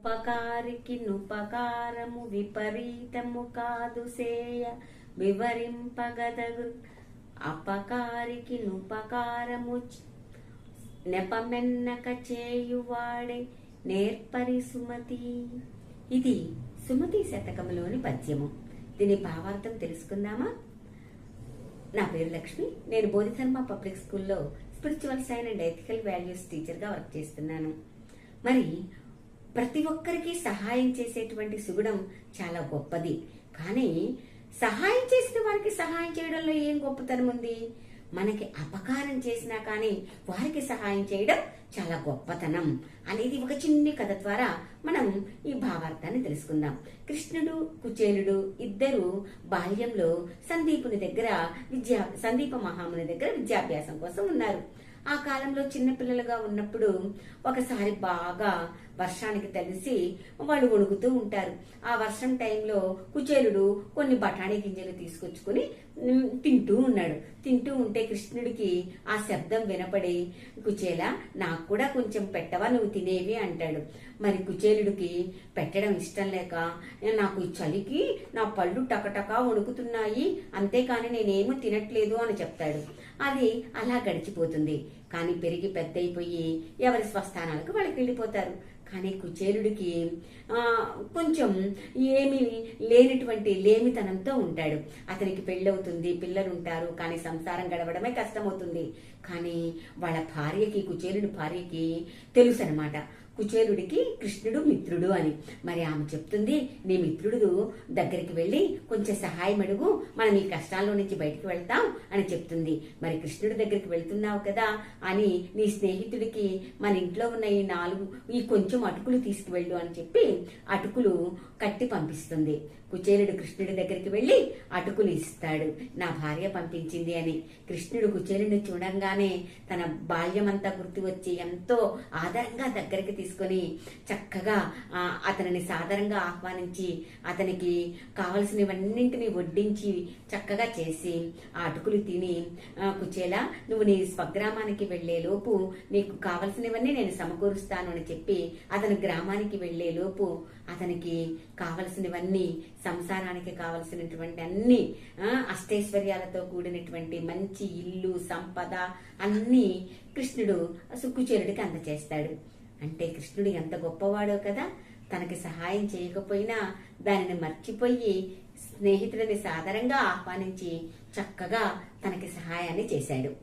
ఉపకారికి నుపకారము విపరీతము కాదు సేయ వివరింపగదగు అపకారికి నుపకారము నెపమెన్నక చేయువాడే నేర్పరి సుమతి. ఇది సుమతి శతకములోని పద్యము. దీని భావార్థం తెలుసుకుందామా? నా పేరు లక్ష్మి. నేను బోధిధర్మ పబ్లిక్ స్కూల్లో spiritual science and ethical values టీచర్గా వర్క్ చేస్తున్నాను. మరి ప్రతి ఒక్కరికి సహాయం చేసేటువంటి సుగుణం చాలా గొప్పది. కానీ సహాయం చేసిన వారికి సహాయం చేయడంలో ఏం గొప్పతనం ఉంది? మనకి అపకారం చేసినా కానీ వారికి సహాయం చేయడం చాలా గొప్పతనం అనేది ఒక చిన్న కథ ద్వారా మనం ఈ భావార్థాన్ని తెలుసుకుందాం. కృష్ణుడు కుచేలుడు ఇద్దరు బాల్యంలో సందీప మహాముని దగ్గర విద్యాభ్యాసం కోసం ఉన్నారు. ఆ కాలంలో చిన్నపిల్లలుగా ఉన్నప్పుడు ఒకసారి బాగా వర్షానికి తడిసి వాళ్ళు వణుకుతూ ఉంటారు. ఆ వర్షం టైంలో కుచేలుడు కొన్ని బఠానీ గింజలు తీసుకొచ్చుకుని తింటూ ఉన్నాడు. తింటూ ఉంటే కృష్ణుడికి ఆ శబ్దం వినపడి, కుచేల నాకు కూడా కొంచెం పెట్టవా, నువ్వు తినేవి అంటాడు. మరి కుచేలుడికి పెట్టడం ఇష్టం లేక, నాకు చలికి నా పళ్ళు టకటకా వణుకుతున్నాయి, అంతేకాని నేనేమీ తినట్లేదు అని చెప్తాడు. అది అలా గడిచిపోతుంది. కానీ పెరిగి పెద్ద అయిపోయి ఎవరి స్వస్థానాలకు వాళ్ళకి వెళ్ళిపోతారు. కానీ కుచేలుడికి కొంచెం ఏమీ లేనటువంటి లేమితనంతో ఉంటాడు. అతనికి పెళ్ళవుతుంది, పిల్లలుంటారు, కానీ సంసారం గడవడమే కష్టమవుతుంది. కానీ వాళ్ళ భార్యకి, కుచేలుడి భార్యకి తెలుసు అనమాట, కుచేలుడికి కృష్ణుడు మిత్రుడు అని. మరి ఆమె చెప్తుంది, నీ మిత్రుడు దగ్గరికి వెళ్ళి కొంచెం సహాయం అడుగు, మనం ఈ కష్టాల్లో నుంచి బయటకు వెళ్తాం అని చెప్తుంది. మరి కృష్ణుడి దగ్గరికి వెళ్తున్నావు కదా అని నీ స్నేహితుడికి మన ఇంట్లో ఉన్న ఈ కొంచెం అటుకులు తీసుకువెళ్ళు అని చెప్పి అటుకులు కట్టి పంపిస్తుంది. కుచేలుడు కృష్ణుడి దగ్గరికి వెళ్ళి అటుకులు ఇస్తాడు, నా భార్య పంపించింది అని. కృష్ణుడు కుచేలుడిని చూడంగానే తన బాల్యమంతా గుర్తు వచ్చి ఎంతో ఆదరంగా దగ్గరికి తీసుకొని చక్కగా అతనిని సాదరంగా ఆహ్వానించి అతనికి కావలసినవన్నింటినీ వడ్డించి చక్కగా చేసి ఆ అటుకులు తిని, కుచేల నువ్వు నీ స్వగ్రామానికి వెళ్లే లోపు నీకు కావలసినవన్నీ నేను సమకూరుస్తాను అని చెప్పి అతని గ్రామానికి వెళ్లే లోపు అతనికి కావలసినవన్నీ, సంసారానికి కావలసినటువంటి అన్ని అష్టైశ్వర్యాలతో కూడినటువంటి మంచి ఇల్లు, సంపద అన్ని కృష్ణుడు కుచేలుడికి అందచేస్తాడు. అంటే కృష్ణుడు ఎంత గొప్పవాడో కదా. తనకి సహాయం చేయకపోయినా దానిని మర్చిపోయి స్నేహితుడిని సాదరంగా ఆహ్వానించి చక్కగా తనకి సహాయాన్ని చేశాడు.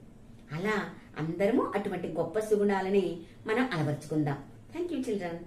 అలా అందరము అటువంటి గొప్ప సుగుణాలని మనం అలవర్చుకుందాం. Thank you children.